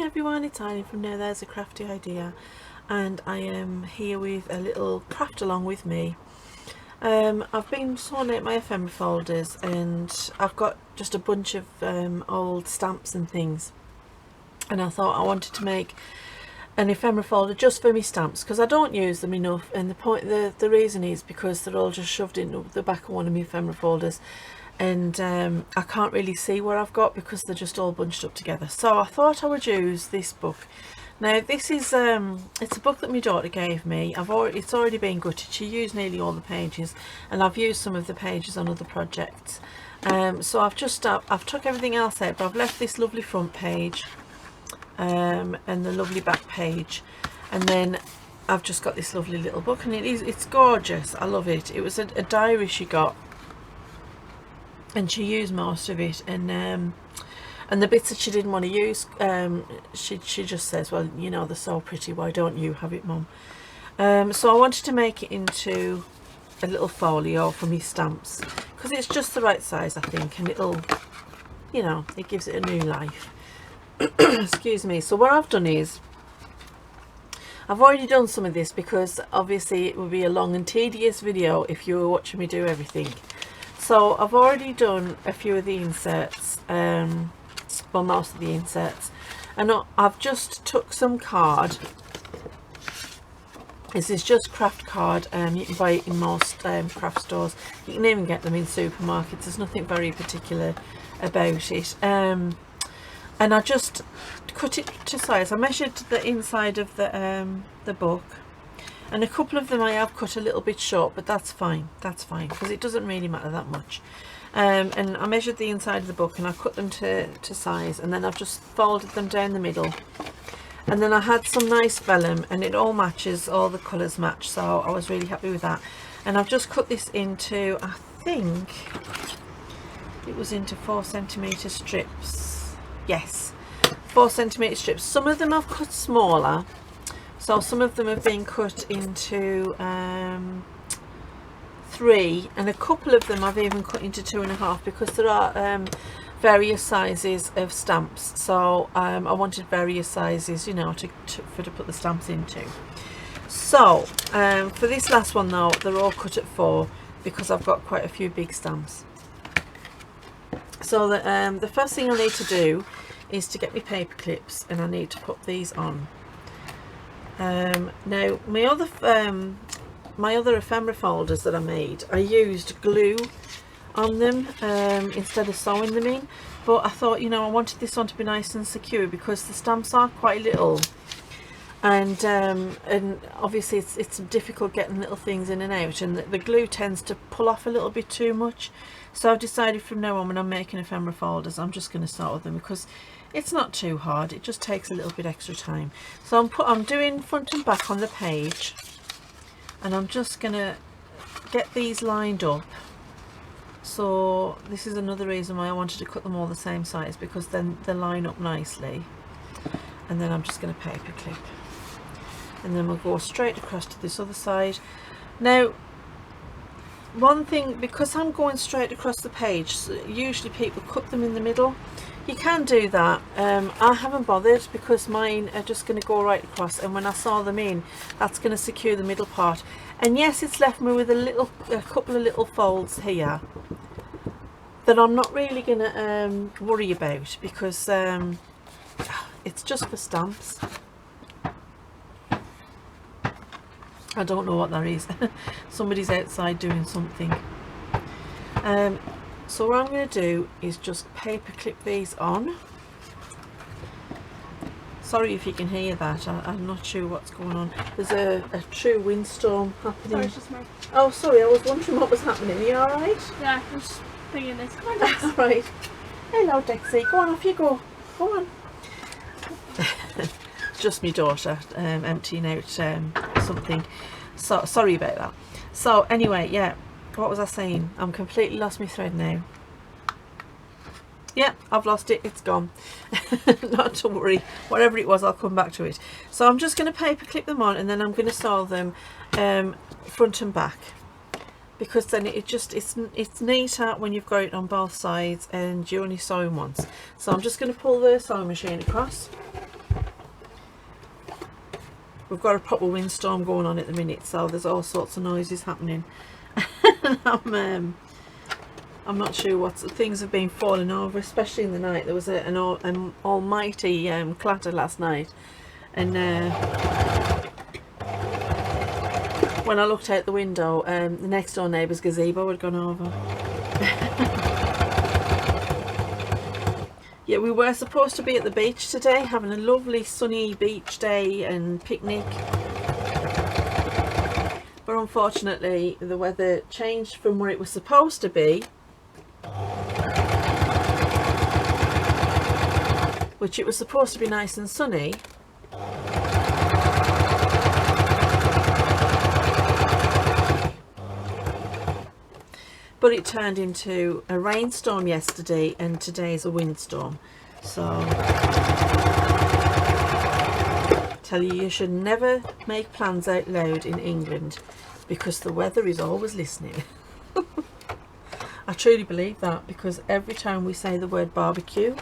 everyone, it's Eileen from Now There's a Crafty Idea, and I am here with a little craft along with me. I've been sorting out my ephemera folders, and I've got just a bunch of old stamps and things, and I thought I wanted to make an ephemera folder just for me stamps because I don't use them enough, and the reason is because they're all just shoved into the back of one of my ephemera folders, and I can't really see what I've got because they're just all bunched up together. So I thought I would use this book. Now this is it's a book that my daughter gave me. It's already been gutted. She used nearly all the pages, and I've used some of the pages on other projects. So I've took everything else out, but I've left this lovely front page and the lovely back page, and then I've just got this lovely little book, and it's gorgeous. I love it. It was a diary she got, and she used most of it, and the bits that she didn't want to use, she just says, well, you know, they're so pretty, why don't you have it, Mum? So I wanted to make it into a little folio for me stamps because it's just the right size, I think, and it'll, you know, it gives it a new life. Excuse me. So what I've done is I've already done some of this because obviously it would be a long and tedious video if you were watching me do everything. So I've already done a few of the inserts, well, most of the inserts, and I've just took some card. This is just craft card. You can buy it in most craft stores. You can even get them in supermarkets. There's nothing very particular about it. And I just cut it to size. I measured the inside of the book, and a couple of them I have cut a little bit short, but that's fine because it doesn't really matter that much. And I measured the inside of the book and I cut them to size, and then I've just folded them down the middle, and then I had some nice vellum, and it all matches, all the colours match, so I was really happy with that. And I've just cut this into, I think it was into 4cm strips. Yes, 4cm strips. Some of them I've cut smaller, so some of them have been cut into 3, and a couple of them I've even cut into 2.5 because there are various sizes of stamps, so I wanted various sizes, you know, to put the stamps into. So for this last one though, they're all cut at 4 because I've got quite a few big stamps. So the first thing I need to do is to get my paper clips, and I need to put these on. Now my other ephemera folders that I made, I used glue on them instead of sewing them in, but I thought, you know, I wanted this one to be nice and secure because the stamps are quite little, and obviously it's difficult getting little things in and out, and the glue tends to pull off a little bit too much. So I've decided from now on, when I'm making ephemera folders, I'm just going to start with them because it's not too hard. It just takes a little bit extra time. So I'm doing front and back on the page, and I'm just going to get these lined up. So this is another reason why I wanted to cut them all the same size, because then they line up nicely. And then I'm just going to paper clip, and then we'll go straight across to this other side. Now, one thing, because I'm going straight across the page, so usually people cut them in the middle. You can do that. I haven't bothered because mine are just going to go right across, and when I sew them in, that's going to secure the middle part. And yes, it's left me with a couple of little folds here that I'm not really going to worry about because it's just for stamps. I don't know what that is. Somebody's outside doing something. So what I'm going to do is just paper clip these on. Sorry if you can hear that. I'm not sure what's going on. There's a true windstorm happening. Sorry, it's just me. Oh, sorry, I was wondering what was happening. Are you alright? Yeah, I'm just thinking this. Come on, Dex. Alright. Hello, Dexy. Go on, off you go. Go on. Just my daughter emptying out something. So sorry about that. So anyway, yeah, what was I saying? I'm completely lost my thread now. Yeah, I've lost it. It's gone. Not to worry, whatever it was, I'll come back to it. So I'm just going to paper clip them on, and then I'm going to sew them front and back, because then it's neater when you've got it on both sides and you're only sewing once. So I'm just going to pull the sewing machine across. we've got a proper windstorm going on at the minute, so there's all sorts of noises happening. I'm not sure what things have been falling over, especially in the night. There was an almighty clatter last night, and when I looked out the window, the next door neighbour's gazebo had gone over. Yeah, we were supposed to be at the beach today, having a lovely sunny beach day and picnic. But unfortunately, the weather changed from where it was supposed to be, which it was supposed to be nice and sunny, but it turned into a rainstorm yesterday, and today's a windstorm. So I tell you, you should never make plans out loud in England, because the weather is always listening. I truly believe that, because every time we say the word barbecue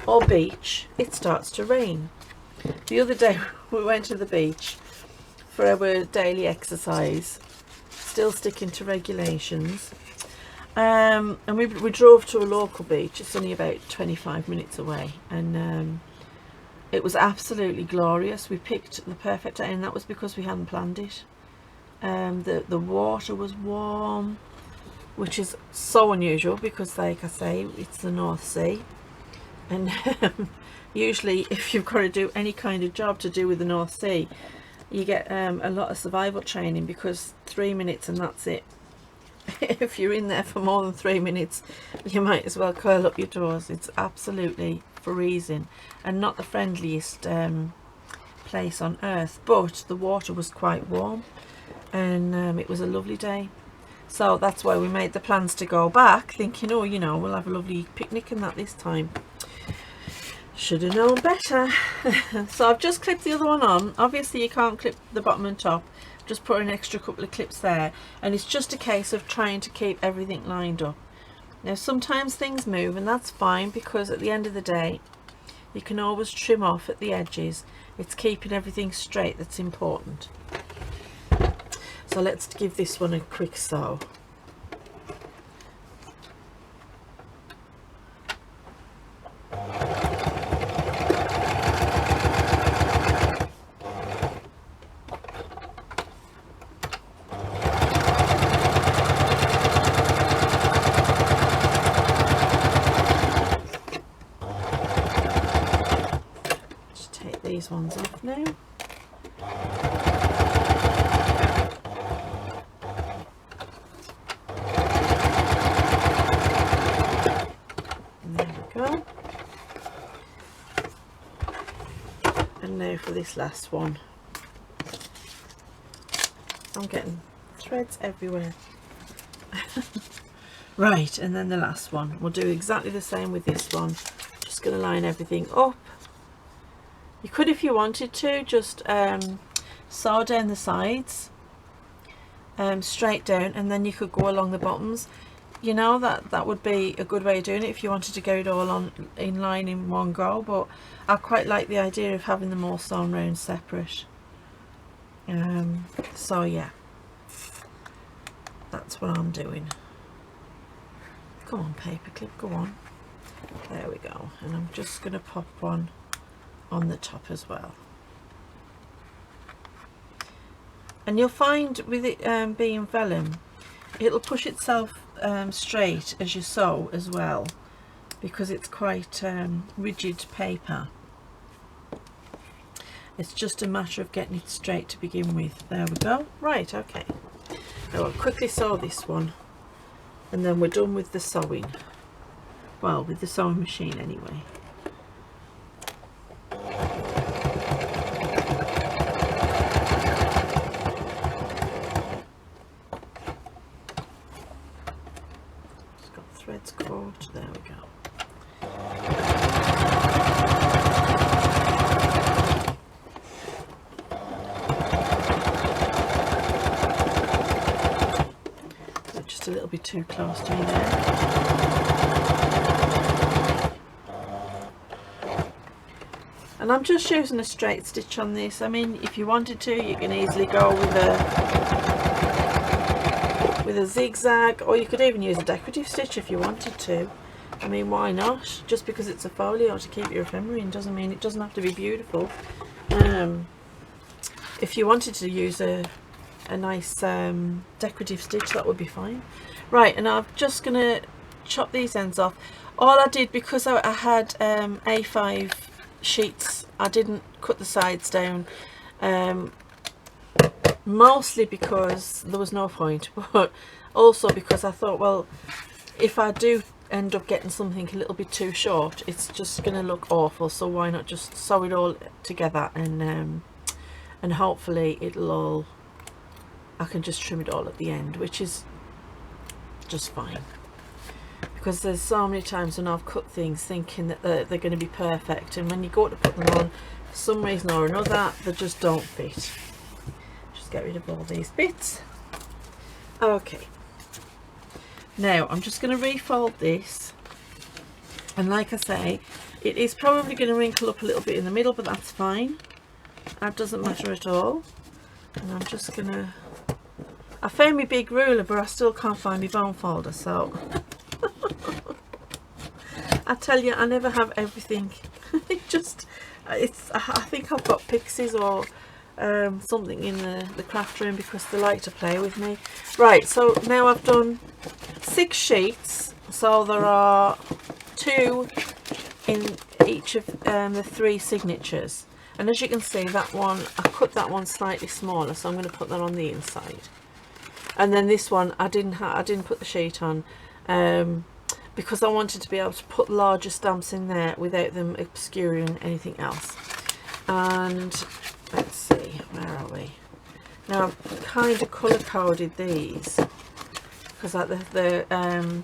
or beach, it starts to rain. The other day we went to the beach for our daily exercise, still sticking to regulations. And we drove to a local beach. It's only about 25 minutes away, and it was absolutely glorious. We picked the perfect day, and that was because we hadn't planned it. The water was warm, which is so unusual, because like I say, it's the North Sea, and usually if you've got to do any kind of job to do with the North Sea, you get a lot of survival training, because 3 minutes and that's it. If you're in there for more than 3 minutes, you might as well curl up your toes. It's absolutely freezing, and not the friendliest place on earth, but the water was quite warm, and it was a lovely day. So that's why we made the plans to go back, thinking, oh, you know, we'll have a lovely picnic and that this time. Should have known better. So I've just clipped the other one on. Obviously you can't clip the bottom and top, just put an extra couple of clips there, and it's just a case of trying to keep everything lined up. Now sometimes things move, and that's fine, because at the end of the day you can always trim off at the edges. It's keeping everything straight that's important. So let's give this one a quick sew. These ones off now. And there we go. And now for this last one. I'm getting threads everywhere. Right, and then the last one. We'll do exactly the same with this one. Just going to line everything up. You could, if you wanted to, just sew down the sides straight down, and then you could go along the bottoms. You know, that would be a good way of doing it if you wanted to go it all on in line in one go, but I quite like the idea of having them all sewn round separate. So yeah, that's what I'm doing. Come on, paperclip, go on. There we go. And I'm just going to pop one on the top as well. And you'll find with it being vellum, it'll push itself straight as you sew as well, because it's quite rigid paper. It's just a matter of getting it straight to begin with. There we go. Right, okay. Now I'll quickly sew this one, and then we're done with the sewing. Well, with the sewing machine anyway. Threads caught. There we go. They're just a little bit too close to me there. And I'm just using a straight stitch on this. I mean, if you wanted to, you can easily go with a zigzag, or you could even use a decorative stitch if you wanted to. I mean, why not? Just because it's a folio to keep your ephemera in doesn't mean it doesn't have to be beautiful. If you wanted to use a nice decorative stitch, that would be fine. Right, and I'm just going to chop these ends off. All I did, because I had A5 sheets, I didn't cut the sides down, mostly because there was no point, but also because I thought, well, if I do end up getting something a little bit too short, it's just going to look awful, so why not just sew it all together, and hopefully it'll all, I can just trim it all at the end, which is just fine. Because there's so many times when I've cut things thinking that they're going to be perfect, and when you go to put them on, for some reason or another, they just don't fit. Just get rid of all these bits. Okay, now I'm just going to refold this, and like I say, it is probably going to wrinkle up a little bit in the middle, but that's fine. That doesn't matter at all. And I'm just going to, I found my big ruler, but I still can't find my bone folder, so I tell you, I never have everything. I think I've got pixies or something in the craft room, because they like to play with me. Right, so now I've done 6 sheets, so there are 2 in each of the 3 signatures, and as you can see, that one, I cut that one slightly smaller, so I'm going to put that on the inside. And then this one, I didn't put the sheet on, because I wanted to be able to put larger stamps in there without them obscuring anything else. And let's see, where are we? Now I've kind of colour coded these, because like the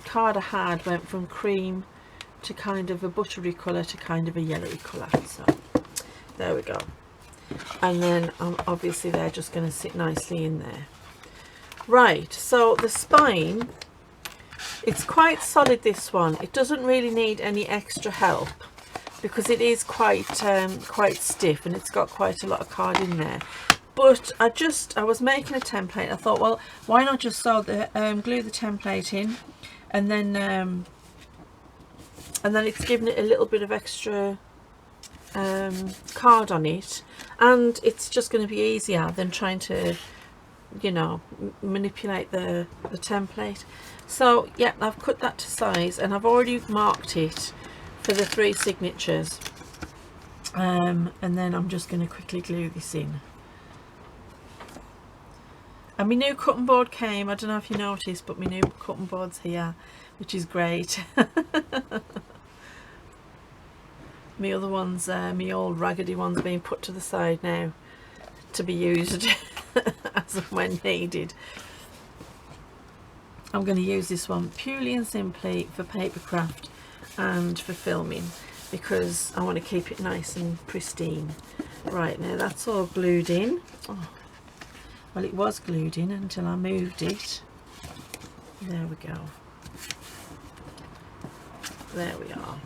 card I had went from cream to kind of a buttery colour to kind of a yellowy colour, so there we go. And then obviously they're just going to sit nicely in there. Right, so the spine, it's quite solid, this one. It doesn't really need any extra help, because it is quite stiff, and it's got quite a lot of card in there. But I was making a template. I thought, well, why not just glue the template in, and then it's given it a little bit of extra card on it, and it's just going to be easier than trying to, you know, manipulate the template. So yeah, I've cut that to size, and I've already marked it for the 3 signatures, and then I'm just going to quickly glue this in. And my new cutting board came. I don't know if you noticed, but my new cutting board's here, which is great. My other ones, my old raggedy ones, being put to the side now to be used as and when needed. I'm going to use this one purely and simply for paper craft and for filming, because I want to keep it nice and pristine. Right, now that's all glued in. Oh, well, it was glued in until I moved it. There we go. There we are.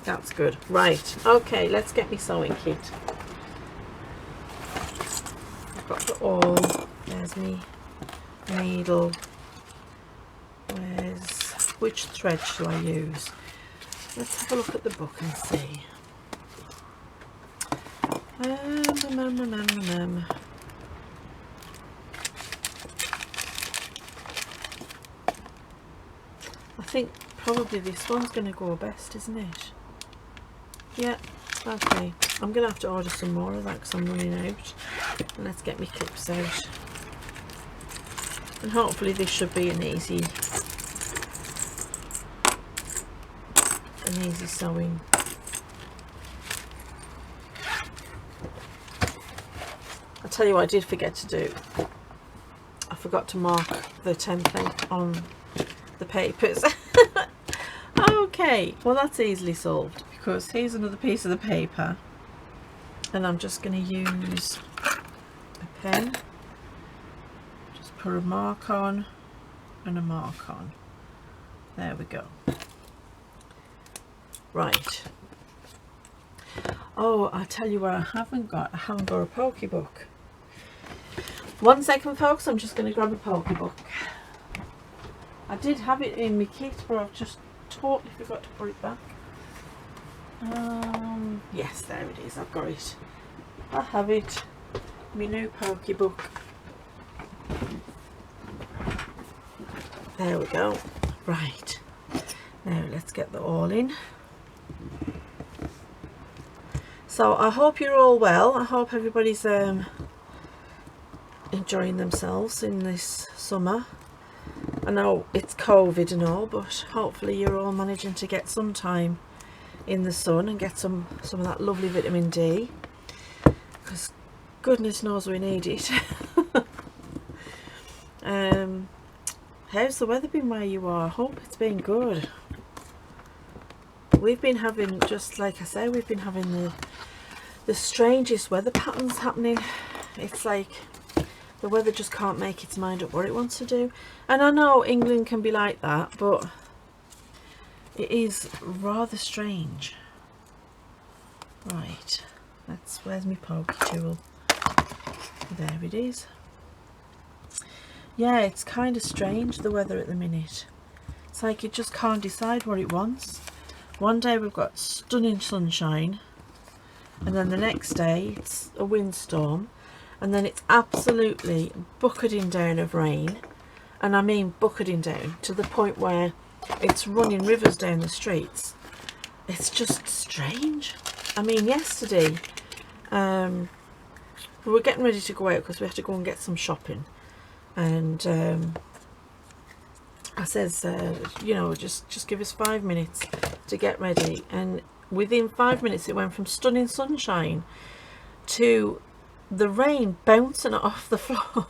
That's good. Right, okay, let's get me sewing kit. I've got the awl. There's me needle. Which thread shall I use? Let's have a look at the book and see. I think probably this one's going to go best, isn't it? Yeah, okay. I'm going to have to order some more of that because I'm running out. And let's get my clips out. And hopefully this should be an easy sewing. I'll tell you what I did forget to do. I forgot to mark the template on the papers. Okay, well that's easily solved, because here's another piece of the paper, and I'm just going to use a pen, just put a mark on and a mark on. There we go. Right. Oh, I'll tell you what I haven't got. I haven't got a pokebook. 1 second, folks. I'm just going to grab a pokebook. I did have it in my kit, but I've just totally forgot to put it back. Yes, there it is. I've got it. I have it. My new pokebook. There we go. Right. Now let's get that all in. So I hope you're all well. I hope everybody's enjoying themselves in this summer. I know it's COVID and all, but hopefully you're all managing to get some time in the sun and get some of that lovely vitamin D, because goodness knows we need it. How's the weather been where you are? I hope it's been good. We've been having, just like I say, we've been having the strangest weather patterns happening. It's like the weather just can't make its mind up what it wants to do. And I know England can be like that, but it is rather strange. Right, where's my pokey tool? There it is. Yeah, it's kind of strange, the weather at the minute. It's like it just can't decide what it wants. One day we've got stunning sunshine, and then the next day it's a windstorm, and then it's absolutely bucketing down of rain. And I mean bucketing down to the point where it's running rivers down the streets. It's just strange. I mean, yesterday we were getting ready to go out because we had to go and get some shopping, and I says, you know, just give us 5 minutes to get ready. And within 5 minutes it went from stunning sunshine to the rain bouncing off the floor.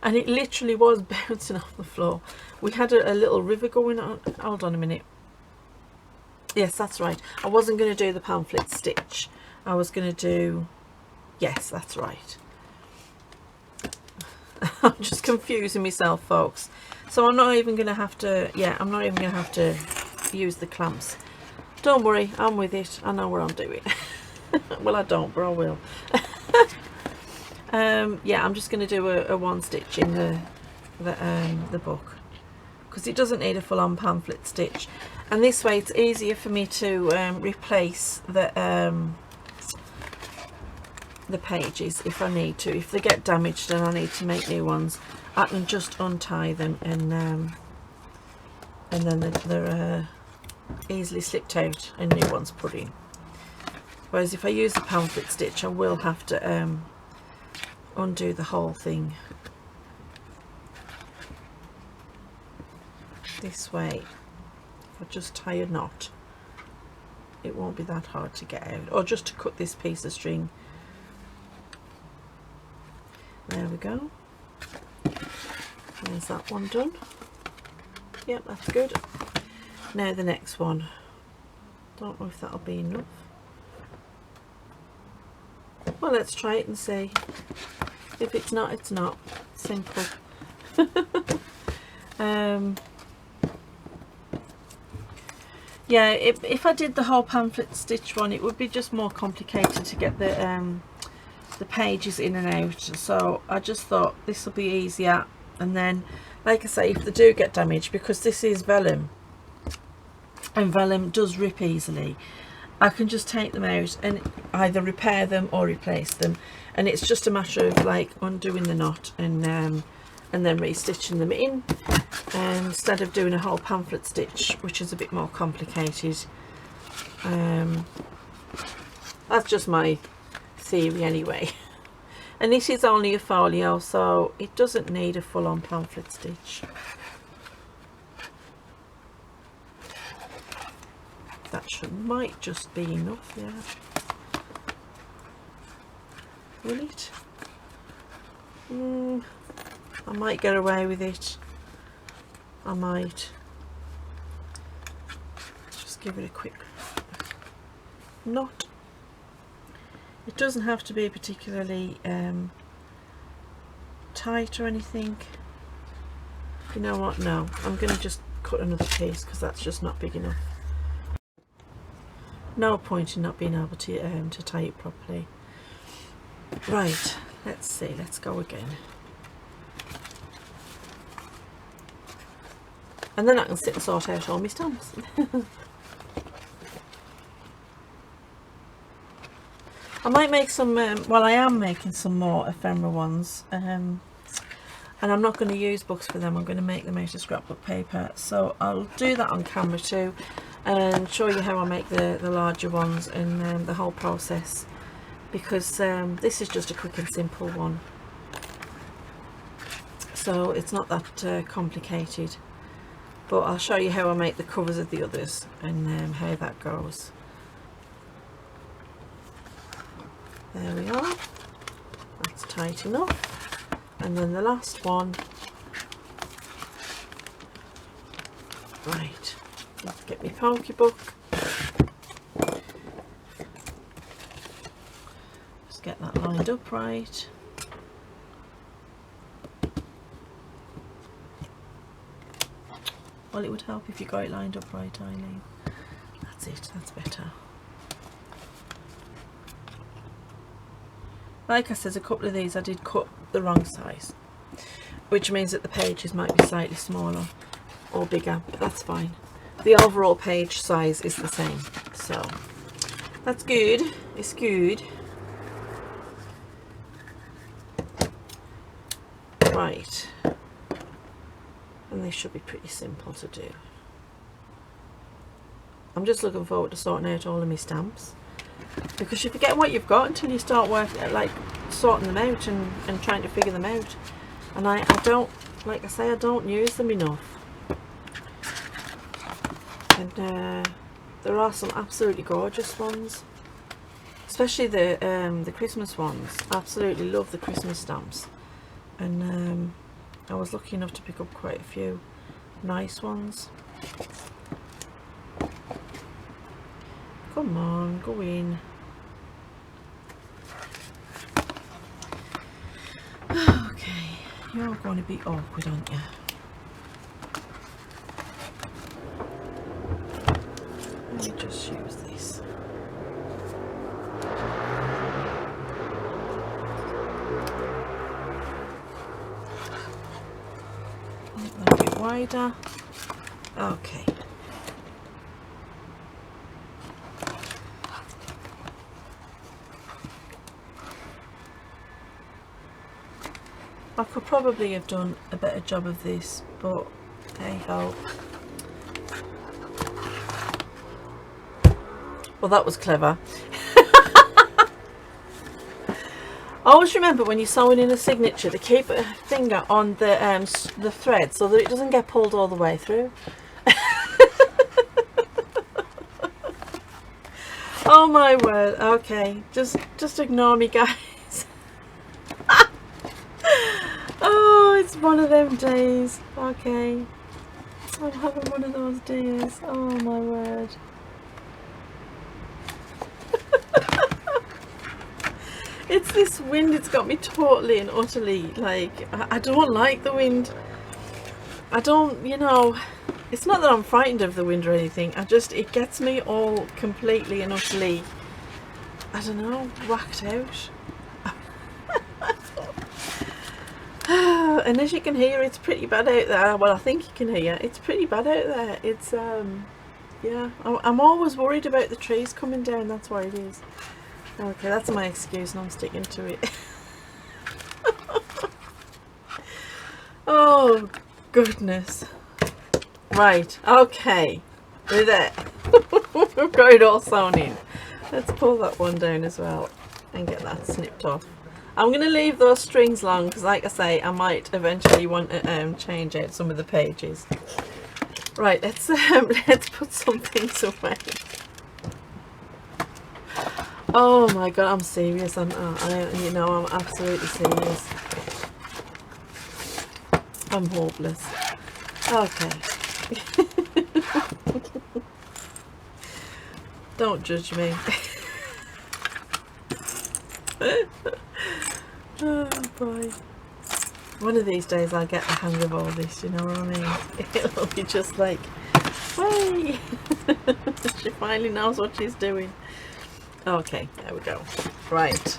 And it literally was bouncing off the floor. We had a little river going on. Hold on a minute. Yes, that's right. I wasn't going to do the pamphlet stitch. I was going to do... Yes, that's right. I'm just confusing myself, folks. So I'm not even going to have to... Yeah, I'm not even going to have to use the clamps. Don't worry, I'm with it. I know what I'm doing. Well, I don't, but I will. Yeah, I'm just going to do a one stitch in the book, because it doesn't need a full-on pamphlet stitch, and this way it's easier for me to replace the pages if I need to. If they get damaged and I need to make new ones, I can just untie them, and then they're easily slipped out and new ones put in. Whereas if I use the pamphlet stitch, I will have to undo the whole thing. This way, if I just tie a knot, it won't be that hard to get out, or just to cut this piece of string. There we go. There's that one done. Yep, that's good. Now the next one. Don't know if that'll be enough. Well, let's try it and see. If it's not, it's not. Simple. Yeah, if I did the whole pamphlet stitch one, it would be just more complicated to get the pages in and out. So I just thought this will be easier. And then, like I say, if they do get damaged, because this is vellum, and vellum does rip easily, I can just take them out and either repair them or replace them, and it's just a matter of like undoing the knot and then restitching them in, instead of doing a whole pamphlet stitch, which is a bit more complicated. That's just my theory anyway. And this is only a folio, so it doesn't need a full-on pamphlet stitch. That might just be enough, yeah. Will it? I might get away with it. I might. Just give it a quick knot. It doesn't have to be particularly tight or anything. You know what? No, I'm going to just cut another piece because that's just not big enough. no point in not being able to tie it properly. Right, let's see, let's go again. And then I can sit and sort out all my stamps. I might make some, well, I am making some more ephemera ones, and I'm not going to use books for them. I'm going to make them out of scrapbook paper, so I'll do that on camera too and show you how I make the larger ones and the whole process, because this is just a quick and simple one, so it's not that complicated, but I'll show you how I make the covers of the others and how that goes. There we are, that's tight enough. And then the last one. Right, let's get my pokey book. Just get that lined up right. Well, it would help if you got it lined up right, Eileen. That's it, that's better. Like I said, a couple of these I did cut the wrong size, which means that the pages might be slightly smaller or bigger, but that's fine. The overall page size is the same, so that's good. It's good. Right, and they should be pretty simple to do. I'm just looking forward to sorting out all of my stamps, because you forget what you've got until you start working, like sorting them out and trying to figure them out. And I don't, like I say, I don't use them enough. And there are some absolutely gorgeous ones, especially the Christmas ones. I absolutely love the Christmas stamps, and I was lucky enough to pick up quite a few nice ones. Come on, go in. Okay, you're going to be awkward, aren't you? Let me just use this. A little bit wider. Okay. I could probably have done a better job of this, but hey ho. Well, that was clever. Always remember when you're sewing in a signature to keep a finger on the thread so that it doesn't get pulled all the way through. Oh my word. Okay, just ignore me, guys. Oh, it's one of them days. Okay, I'm having one of those days. Oh my word. It's this wind, it's got me totally and utterly, like, I don't like the wind. I don't, you know, it's not that I'm frightened of the wind or anything, it gets me all completely and utterly, I don't know, whacked out. And as you can hear, it's pretty bad out there. Well, I think you can hear, it's pretty bad out there. It's, yeah, I'm always worried about the trees coming down, that's why it is. Okay, that's my excuse and I'm sticking to it. Oh, goodness. Right, okay. We're there. We've got it all sewn in. Let's pull that one down as well and get that snipped off. I'm going to leave those strings long because, like I say, I might eventually want to change out some of the pages. Right, let's put some things away. Oh my god, I'm serious. You know, I'm absolutely serious. I'm hopeless. Okay. Don't judge me. Oh boy. One of these days I'll get the hang of all this, you know what I mean? It'll be just like Way! She finally knows what she's doing. Okay, there we go. Right.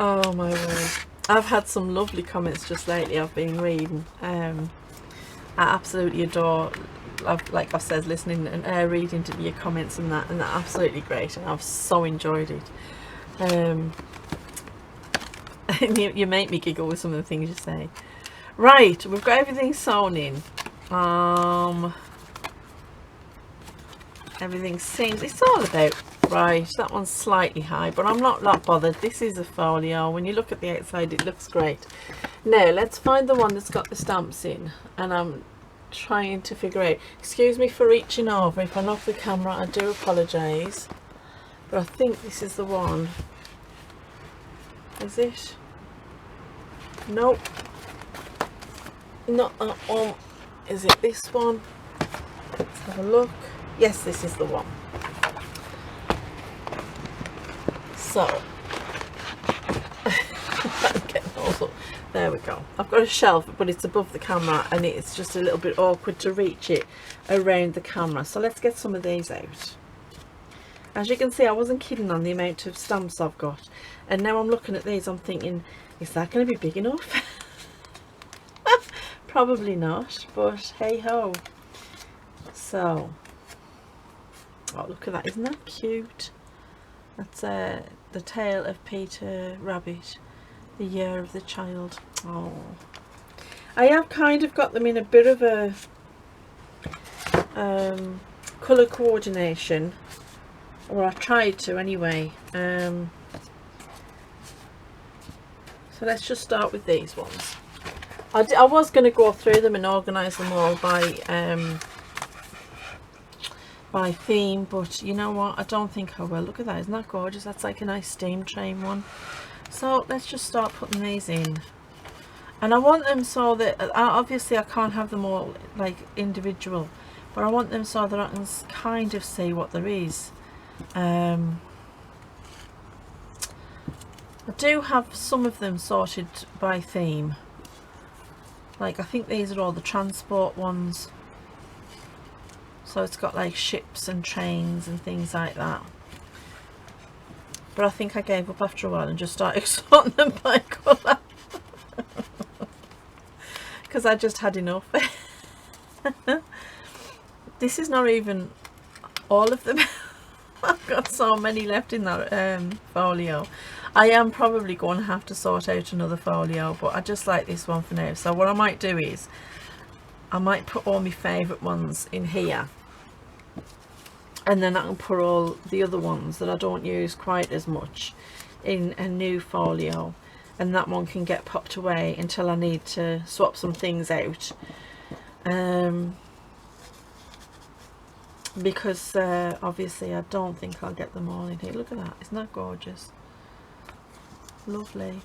Oh my word. I've had some lovely comments just lately I've been reading. I absolutely adore, like I've said, listening and reading to your comments and that absolutely great, and I've so enjoyed it. You make me giggle with some of the things you say. Right, we've got everything sewn in. Everything seems, it's all about right. That one's slightly high, but I'm not that bothered. This is a folio. When you look at the outside, it looks great. Now let's find the one that's got the stamps in, and I'm trying to figure out, excuse me for reaching over, if I knock the camera I do apologise, but I think this is the one. Is it? Nope, not that one. Is it this one? Let's have a look. Yes, this is the one. So I'm getting also, there we go. I've got a shelf, but it's above the camera and it's just a little bit awkward to reach it around the camera. So let's get some of these out. As you can see, I wasn't kidding on the amount of stamps I've got, and now I'm looking at these, I'm thinking, is that going to be big enough? Probably not, but hey ho. So, oh, look at that, isn't that cute? That's the tale of Peter Rabbit, the year of the child. Oh, I have kind of got them in a bit of a colour coordination, or I tried to anyway. So let's just start with these ones. I was going to go through them and organise them all by theme, but you know what, I don't think I will. Look at that, isn't that gorgeous? That's like a nice steam train one. So let's just start putting these in, and I want them so that obviously I can't have them all like individual, but I want them so that I can kind of see what there is. I do have some of them sorted by theme, like I think these are all the transport ones. So it's got like ships and trains and things like that. But I think I gave up after a while and just started sorting them by colour. Because I just had enough. This is not even all of them. I've got so many left in that folio. I am probably going to have to sort out another folio, but I just like this one for now. So what I might do is, I might put all my favourite ones in here, and then I can put all the other ones that I don't use quite as much in a new folio, and that one can get popped away until I need to swap some things out. Because obviously I don't think I'll get them all in here. Look at that, isn't that gorgeous? Lovely.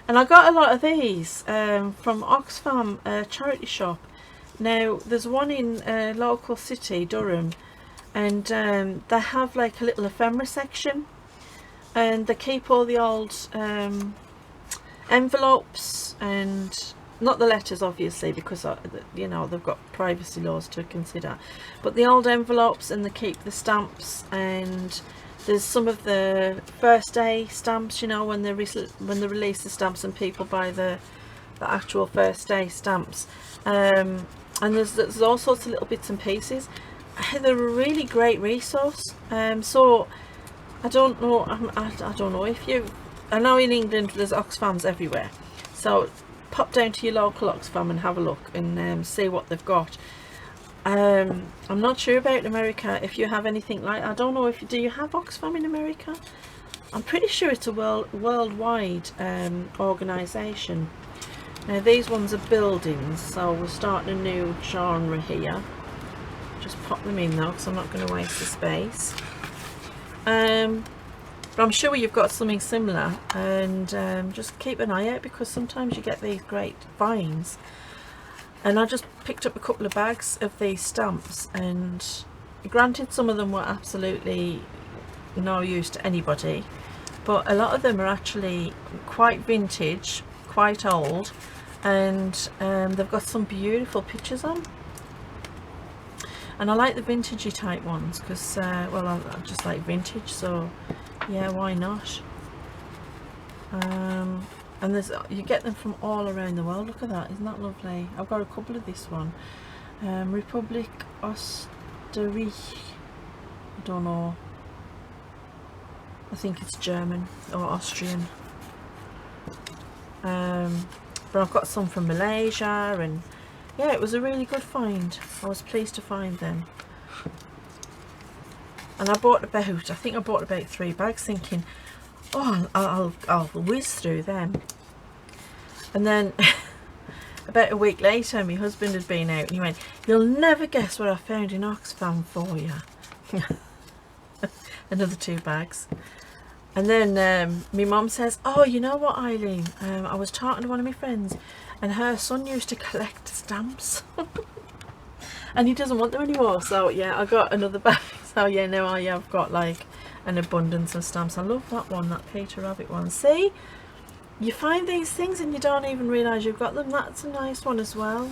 And I got a lot of these from Oxfam charity shop. Now there's one in a local city, Durham, and they have like a little ephemera section, and they keep all the old envelopes, and not the letters obviously, because you know, they've got privacy laws to consider, but the old envelopes, and they keep the stamps, and there's some of the first day stamps, you know, when they release the stamps and people buy the actual first day stamps, and there's all sorts of little bits and pieces. They're a really great resource. So I don't know, I don't know if you, I know in England there's Oxfams everywhere, so pop down to your local Oxfam and have a look and see what they've got. I'm not sure about America, if you have anything like, I don't know, do you have Oxfam in America? I'm pretty sure it's a worldwide organisation. Now these ones are buildings, so we're starting a new genre here. Just pop them in though, because I'm not going to waste the space. But I'm sure you've got something similar, and just keep an eye out, because sometimes you get these great finds. And I just picked up a couple of bags of these stamps, and granted some of them were absolutely no use to anybody, but a lot of them are actually quite vintage, quite old, and they've got some beautiful pictures on, and I like the vintagey type ones because well, I just like vintage, so yeah, why not. And there's, you get them from all around the world. Look at that, isn't that lovely? I've got a couple of this one, Republic Österreich, I don't know, I think it's German or Austrian. But I've got some from Malaysia, and yeah, it was a really good find. I was pleased to find them. And I bought about, I think I bought about 3 bags thinking, oh, I'll whiz through them. And then about a week later, my husband had been out and he went, you'll never guess what I found in Oxfam for you. Another 2 bags. And then my mum says, oh, you know what, Eileen, I was talking to one of my friends and her son used to collect stamps. And he doesn't want them anymore, so yeah, I got another bag. So yeah, now I have got like an abundance of stamps. I love that one, that Peter Rabbit one. See, you find these things and you don't even realise you've got them. That's a nice one as well.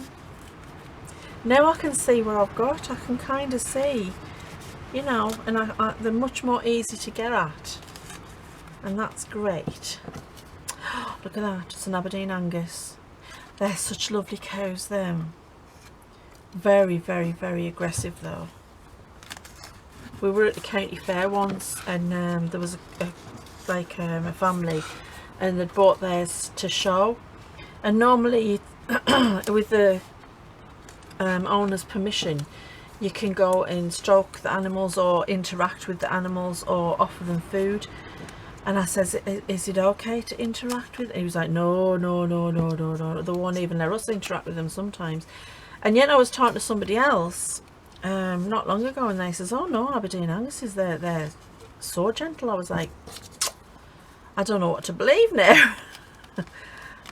Now I can see what I've got. I can kind of see, you know, and they're much more easy to get at, and that's great. Look at that, it's an Aberdeen Angus. They're such lovely cows, them. Very, very, very aggressive though. We were at the county fair once, and there was a family, and they'd bought theirs to show. And normally, with the owner's permission, you can go and stroke the animals or interact with the animals or offer them food. And I says, is it okay to interact with? And he was like, no, no, no, no, no, no. They won't even let us interact with them sometimes. And yet I was talking to somebody else not long ago, and they says, oh no, Aberdeen Angus, they're so gentle. I was like, I don't know what to believe now.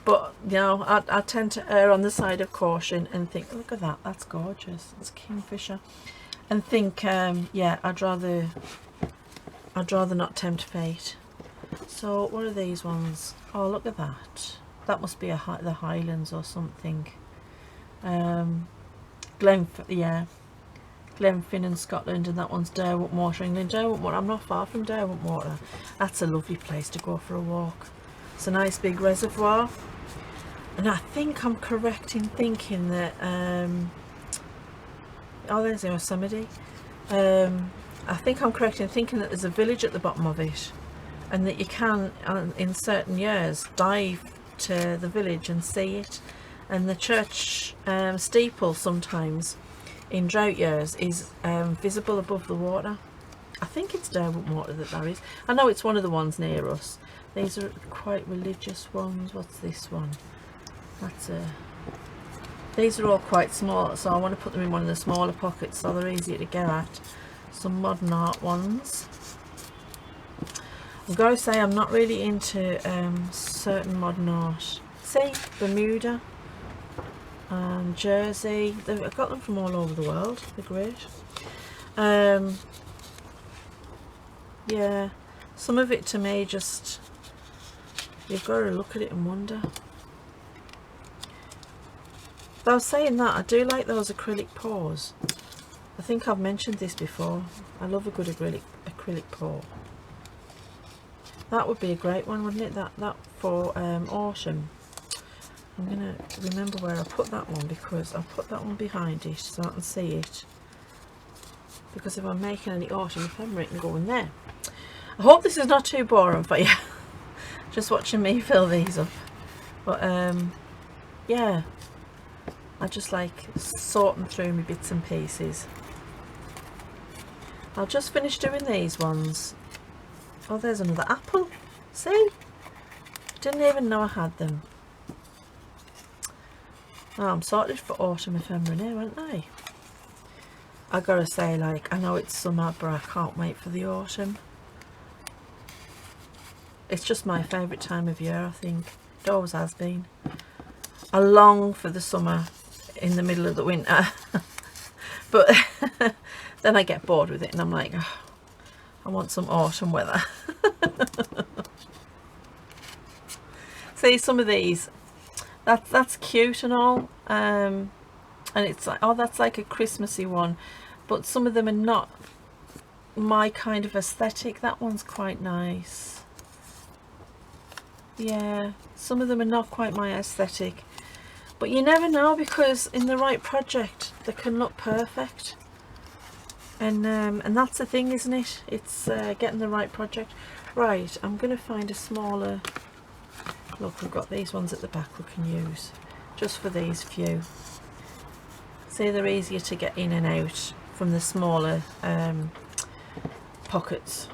But you know, I tend to err on the side of caution and think, look at that, that's gorgeous, it's Kingfisher, and think yeah, I'd rather not tempt fate. So what are these ones? Oh, look at that, that must be the Highlands or something. Glenfin in Scotland, and that one's Derwent Water, England. Derwent Water, I'm not far from Derwent Water. That's a lovely place to go for a walk. It's a nice big reservoir, and I think I'm correct in thinking that oh, there's Yosemite. I think I'm correct in thinking that there's a village at the bottom of it, and that you can in certain years dive to the village and see it. And the church steeple sometimes in drought years is visible above the water. I think it's Derwent Water that is. I know it's one of the ones near us. These are quite religious ones. What's this one? That's a... These are all quite small, so I want to put them in one of the smaller pockets so they're easier to get at. Some modern art ones. I've got to say, I'm not really into certain modern art. See, Bermuda. Jersey, I've got them from all over the world, they're great. Yeah, some of it to me just, you've got to look at it and wonder. But I was saying that, I do like those acrylic paws. I think I've mentioned this before, I love a good acrylic paw. That would be a great one, wouldn't it, that for autumn. I'm going to remember where I put that one, because I'll put that one behind it so I can see it. Because if I'm making any autumn ephemera, it can go in there. I hope this is not too boring for you. Just watching me fill these up. But yeah, I just like sorting through my bits and pieces. I'll just finish doing these ones. Oh, there's another apple. See? Didn't even know I had them. Oh, I'm sorted for autumn ephemera now, aren't I? I gotta say, like, I know it's summer, but I can't wait for the autumn. It's just my favourite time of year, I think. It always has been. I long for the summer in the middle of the winter. But then I get bored with it and I'm like, oh, I want some autumn weather. See, some of these, that's cute and all, and it's like, oh, that's like a Christmassy one, but some of them are not my kind of aesthetic. That one's quite nice. Yeah, some of them are not quite my aesthetic, but you never know, because in the right project they can look perfect. And that's the thing, isn't it? It's getting the right project. Right, I'm going to find a smaller. Look, we've got these ones at the back we can use just for these few. See, they're easier to get in and out from the smaller pockets,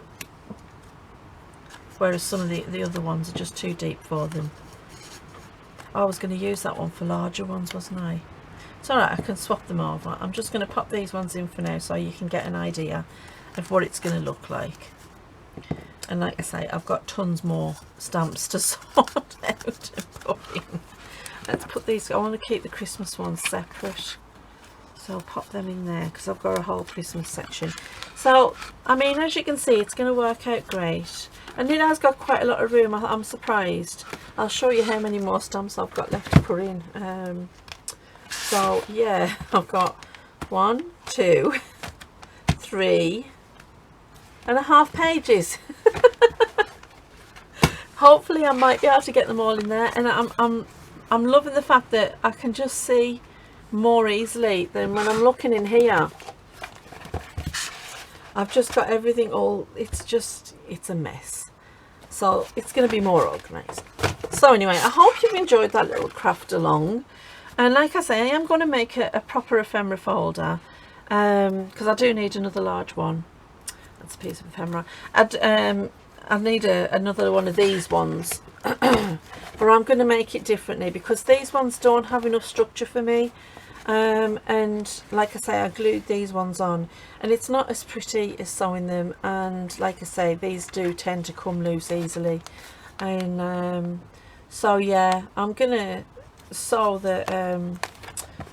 whereas some of the other ones are just too deep for them. I was going to use that one for larger ones, wasn't I? It's alright, I can swap them over. I'm just going to pop these ones in for now so you can get an idea of what it's going to look like. And like I say, I've got tons more stamps to sort out and put in. Let's put these, I want to keep the Christmas ones separate, so I'll pop them in there because I've got a whole Christmas section. So I mean, as you can see, it's going to work out great, and it has got quite a lot of room. I'm surprised. I'll show you how many more stamps I've got left to put in. So yeah, I've got 1, 2, 3.5 pages. Hopefully I might be able to get them all in there, and I'm loving the fact that I can just see more easily than when I'm looking in here. I've just got everything all, it's a mess, so it's going to be more organized. So anyway, I hope you've enjoyed that little craft along, and like I say, I am going to make a proper ephemera folder, because I do need another large one. That's a piece of ephemera. I need another one of these ones, but I'm going to make it differently because these ones don't have enough structure for me. And like I say, I glued these ones on, and it's not as pretty as sewing them. And like I say, these do tend to come loose easily. And so yeah, I'm gonna sew the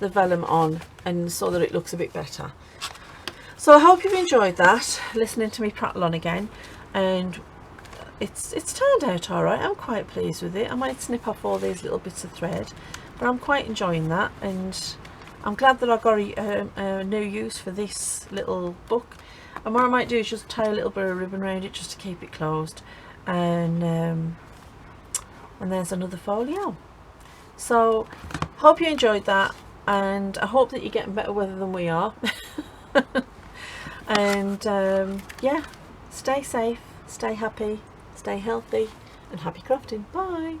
vellum on, and so that it looks a bit better. So I hope you've enjoyed that, listening to me prattle on again, and it's turned out all right. I'm quite pleased with it. I might snip off all these little bits of thread, but I'm quite enjoying that, and I'm glad that I got a new use for this little book. And what I might do is just tie a little bit of ribbon around it just to keep it closed, and there's another folio. So hope you enjoyed that, and I hope that you're getting better weather than we are. And yeah, stay safe, stay happy, stay healthy, and happy crafting. Bye.